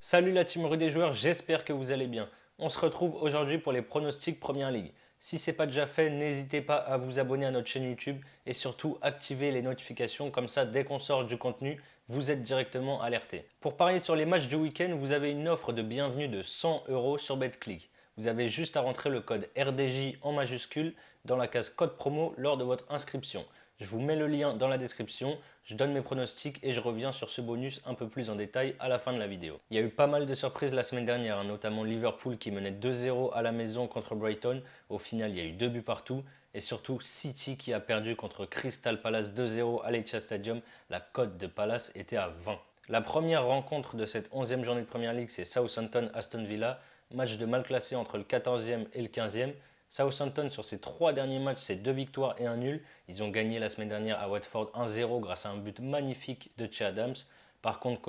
Salut la team rue des joueurs, j'espère que vous allez bien. On se retrouve aujourd'hui pour les pronostics Première Ligue. Si ce n'est pas déjà fait, n'hésitez pas à vous abonner à notre chaîne YouTube et surtout activer les notifications, comme ça dès qu'on sort du contenu, vous êtes directement alerté. Pour parier sur les matchs du week-end, vous avez une offre de bienvenue de 100 euros sur BetClick. Vous avez juste à rentrer le code RDJ en majuscule dans la case code promo lors de votre inscription. Je vous mets le lien dans la description, je donne mes pronostics et je reviens sur ce bonus un peu plus en détail à la fin de la vidéo. Il y a eu pas mal de surprises la semaine dernière, notamment Liverpool qui menait 2-0 à la maison contre Brighton. Au final, il y a eu 2 buts partout. Et surtout City qui a perdu contre Crystal Palace 2-0 à l'Etihad Stadium. La cote de Palace était à 20. La première rencontre de cette 11e journée de Premier League, c'est Southampton-Aston Villa. Match de mal classé entre le 14e et le 15e. Southampton, sur ses 3 derniers matchs, c'est 2 victoires et un nul. Ils ont gagné la semaine dernière à Watford 1-0 grâce à un but magnifique de Che Adams. Par contre,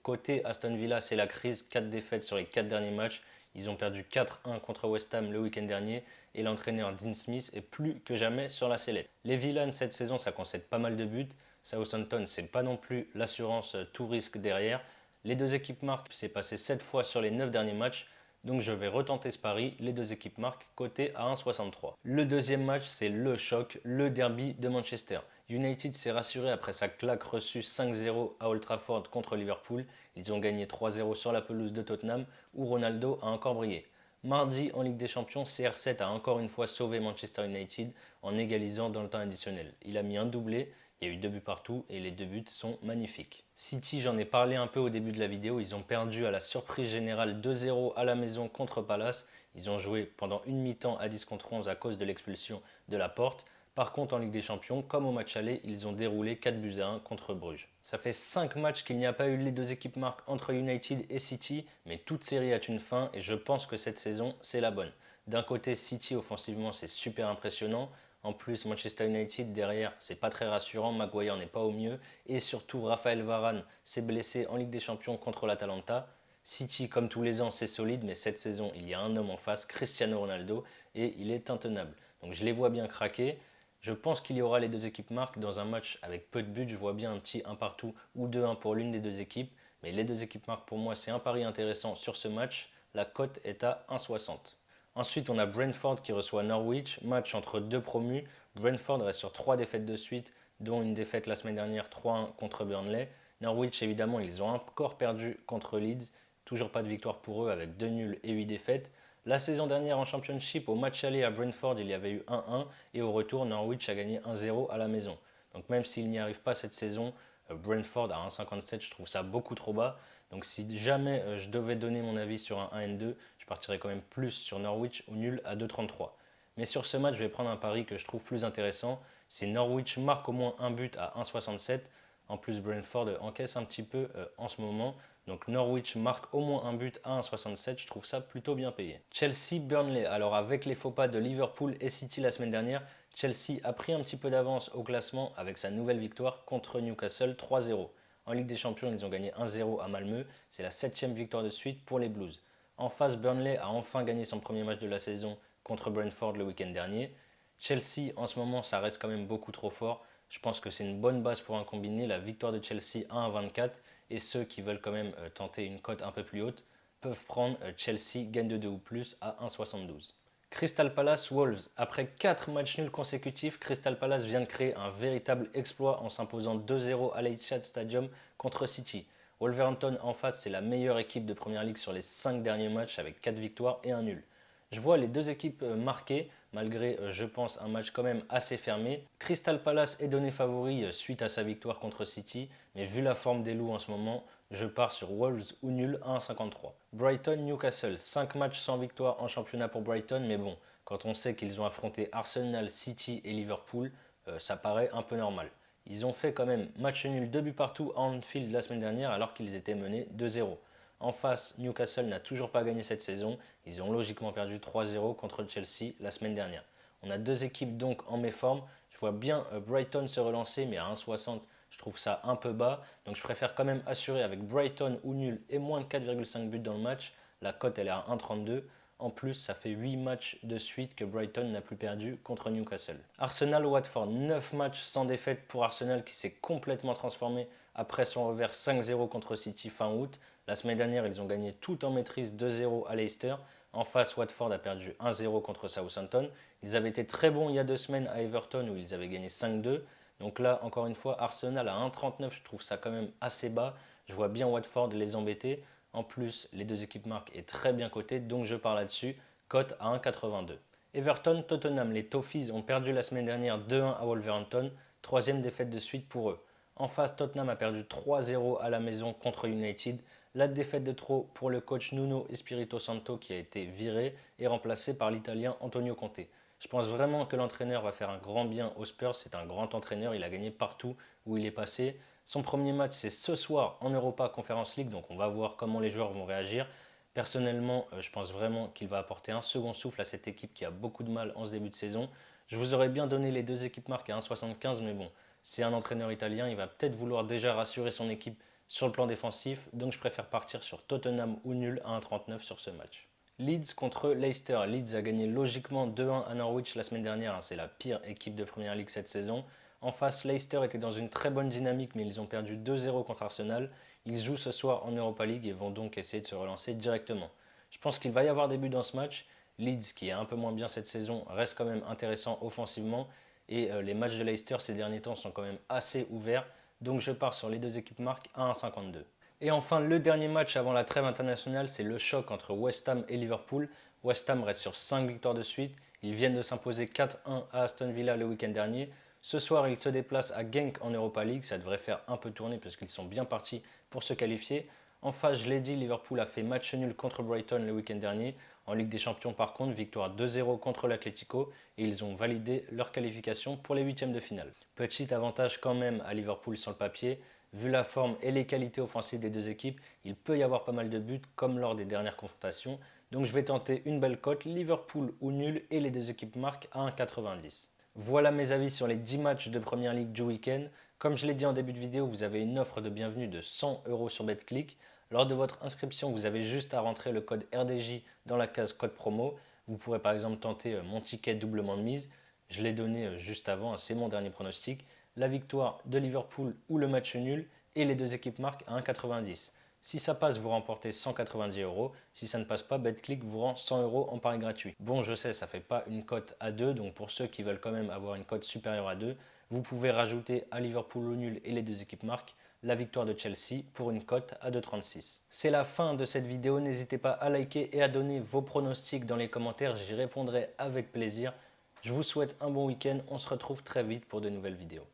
côté Aston Villa, c'est la crise. 4 défaites sur les 4 derniers matchs. Ils ont perdu 4-1 contre West Ham le week-end dernier et l'entraîneur Dean Smith est plus que jamais sur la sellette. Les Villains, cette saison, ça concède pas mal de buts. Southampton, c'est pas non plus l'assurance tout risque derrière. Les deux équipes marquent, c'est passé 7 fois sur les 9 derniers matchs. Donc je vais retenter ce pari, les deux équipes marquent, coté à 1,63. Le deuxième match, c'est le choc, le derby de Manchester. United s'est rassuré après sa claque reçue 5-0 à Old Trafford contre Liverpool. Ils ont gagné 3-0 sur la pelouse de Tottenham, où Ronaldo a encore brillé. Mardi, en Ligue des Champions, CR7 a encore une fois sauvé Manchester United en égalisant dans le temps additionnel. Il a mis un doublé, il y a eu 2 buts partout et les 2 buts sont magnifiques. City, j'en ai parlé un peu au début de la vidéo, ils ont perdu à la surprise générale 2-0 à la maison contre Palace. Ils ont joué pendant une mi-temps à 10 contre 11 à cause de l'expulsion de Laporte. Par contre, en Ligue des Champions, comme au match aller, ils ont déroulé 4 buts à 1 contre Bruges. Ça fait 5 matchs qu'il n'y a pas eu les deux équipes marques entre United et City, mais toute série a une fin et je pense que cette saison, c'est la bonne. D'un côté, City offensivement, c'est super impressionnant. En plus, Manchester United derrière, c'est pas très rassurant. Maguire n'est pas au mieux. Et surtout, Raphaël Varane s'est blessé en Ligue des Champions contre l'Atalanta. City, comme tous les ans, c'est solide, mais cette saison, il y a un homme en face, Cristiano Ronaldo, et il est intenable. Donc je les vois bien craquer. Je pense qu'il y aura les deux équipes marques dans un match avec peu de buts. Je vois bien un petit 1 partout ou 2-1 pour l'une des deux équipes. Mais les deux équipes marques, pour moi, c'est un pari intéressant sur ce match. La cote est à 1,60. Ensuite, on a Brentford qui reçoit Norwich, match entre deux promus. Brentford reste sur 3 défaites de suite, dont une défaite la semaine dernière 3-1 contre Burnley. Norwich, évidemment, ils ont encore perdu contre Leeds. Toujours pas de victoire pour eux avec 2 nuls et 8 défaites. La saison dernière en Championship, au match aller à Brentford, il y avait eu 1-1 et au retour, Norwich a gagné 1-0 à la maison. Donc même s'ils n'y arrivent pas cette saison, Brentford à 1,57, je trouve ça beaucoup trop bas. Donc si jamais je devais donner mon avis sur un 1N2, je partirais quand même plus sur Norwich ou nul à 2,33. Mais sur ce match, je vais prendre un pari que je trouve plus intéressant. C'est Norwich marque au moins un but à 1,67. En plus, Brentford encaisse un petit peu en ce moment. Donc Norwich marque au moins un but à 1,67. Je trouve ça plutôt bien payé. Chelsea-Burnley. Alors avec les faux pas de Liverpool et City la semaine dernière, Chelsea a pris un petit peu d'avance au classement avec sa nouvelle victoire contre Newcastle 3-0. En Ligue des Champions, ils ont gagné 1-0 à Malmö. C'est la 7e victoire de suite pour les Blues. En face, Burnley a enfin gagné son premier match de la saison contre Brentford le week-end dernier. Chelsea, en ce moment, ça reste quand même beaucoup trop fort. Je pense que c'est une bonne base pour un combiné. La victoire de Chelsea 1-24 et ceux qui veulent quand même tenter une cote un peu plus haute peuvent prendre Chelsea gagne de 2 ou plus à 1,72. Crystal Palace Wolves. Après 4 matchs nuls consécutifs, Crystal Palace vient de créer un véritable exploit en s'imposant 2-0 à l'Etihad Stadium contre City. Wolverhampton en face, c'est la meilleure équipe de Première Ligue sur les 5 derniers matchs avec 4 victoires et un nul. Je vois les deux équipes marquées, malgré, je pense, un match quand même assez fermé. Crystal Palace est donné favori suite à sa victoire contre City, mais vu la forme des loups en ce moment, je pars sur Wolves ou nul à 1,53. Brighton-Newcastle, 5 matchs sans victoire en championnat pour Brighton, mais bon, quand on sait qu'ils ont affronté Arsenal, City et Liverpool, ça paraît un peu normal. Ils ont fait quand même match nul 2 buts partout à Anfield la semaine dernière alors qu'ils étaient menés 2-0. En face, Newcastle n'a toujours pas gagné cette saison. Ils ont logiquement perdu 3-0 contre Chelsea la semaine dernière. On a deux équipes donc en méforme. Je vois bien Brighton se relancer, mais à 1,60, je trouve ça un peu bas. Donc je préfère quand même assurer avec Brighton ou nul et moins de 4,5 buts dans le match. La cote elle est à 1,32. En plus, ça fait 8 matchs de suite que Brighton n'a plus perdu contre Newcastle. Arsenal-Watford, 9 matchs sans défaite pour Arsenal qui s'est complètement transformé après son revers 5-0 contre City fin août. La semaine dernière, ils ont gagné tout en maîtrise 2-0 à Leicester. En face, Watford a perdu 1-0 contre Southampton. Ils avaient été très bons il y a 2 semaines à Everton où ils avaient gagné 5-2. Donc là, encore une fois, Arsenal à 1,39, je trouve ça quand même assez bas. Je vois bien Watford les embêter. En plus, les deux équipes marquent est très bien cotée, donc je pars là-dessus. Cote à 1,82. Everton, Tottenham, les Toffees ont perdu la semaine dernière 2-1 à Wolverhampton, troisième défaite de suite pour eux. En face, Tottenham a perdu 3-0 à la maison contre United. La défaite de trop pour le coach Nuno Espirito Santo qui a été viré et remplacé par l'Italien Antonio Conte. Je pense vraiment que l'entraîneur va faire un grand bien aux Spurs. C'est un grand entraîneur, il a gagné partout où il est passé. Son premier match, c'est ce soir en Europa Conference League, donc on va voir comment les joueurs vont réagir. Personnellement, je pense vraiment qu'il va apporter un second souffle à cette équipe qui a beaucoup de mal en ce début de saison. Je vous aurais bien donné les deux équipes marques à 1,75, mais bon, c'est un entraîneur italien, il va peut-être vouloir déjà rassurer son équipe sur le plan défensif, donc je préfère partir sur Tottenham ou nul à 1,39 sur ce match. Leeds contre Leicester. Leeds a gagné logiquement 2-1 à Norwich la semaine dernière. C'est la pire équipe de Première Ligue cette saison. En face, Leicester était dans une très bonne dynamique, mais ils ont perdu 2-0 contre Arsenal. Ils jouent ce soir en Europa League et vont donc essayer de se relancer directement. Je pense qu'il va y avoir des buts dans ce match. Leeds, qui est un peu moins bien cette saison, reste quand même intéressant offensivement. Et les matchs de Leicester ces derniers temps sont quand même assez ouverts. Donc je pars sur les deux équipes marques à 1,52. Et enfin, le dernier match avant la trêve internationale, c'est le choc entre West Ham et Liverpool. West Ham reste sur 5 victoires de suite. Ils viennent de s'imposer 4-1 à Aston Villa le week-end dernier. Ce soir, ils se déplacent à Genk en Europa League. Ça devrait faire un peu tourner parce qu'ils sont bien partis pour se qualifier. En face, je l'ai dit, Liverpool a fait match nul contre Brighton le week-end dernier. En Ligue des Champions, par contre, victoire 2-0 contre l'Atlético et ils ont validé leur qualification pour les huitièmes de finale. Petit avantage quand même à Liverpool sur le papier. Vu la forme et les qualités offensives des deux équipes, il peut y avoir pas mal de buts comme lors des dernières confrontations. Donc je vais tenter une belle cote, Liverpool ou nul et les deux équipes marquent à 1,90. Voilà mes avis sur les 10 matchs de Première Ligue du week-end. Comme je l'ai dit en début de vidéo, vous avez une offre de bienvenue de 100 € sur BetClick. Lors de votre inscription, vous avez juste à rentrer le code RDJ dans la case code promo. Vous pourrez par exemple tenter mon ticket doublement de mise. Je l'ai donné juste avant, c'est mon dernier pronostic. La victoire de Liverpool ou le match nul et les deux équipes marquent à 1,90. Si ça passe, vous remportez 190 €. Si ça ne passe pas, BetClick vous rend 100 € en pari gratuit. Bon, je sais, ça ne fait pas une cote à 2, donc pour ceux qui veulent quand même avoir une cote supérieure à 2, vous pouvez rajouter à Liverpool au nul et les deux équipes marquent la victoire de Chelsea pour une cote à 2,36. C'est la fin de cette vidéo, n'hésitez pas à liker et à donner vos pronostics dans les commentaires, j'y répondrai avec plaisir. Je vous souhaite un bon week-end, on se retrouve très vite pour de nouvelles vidéos.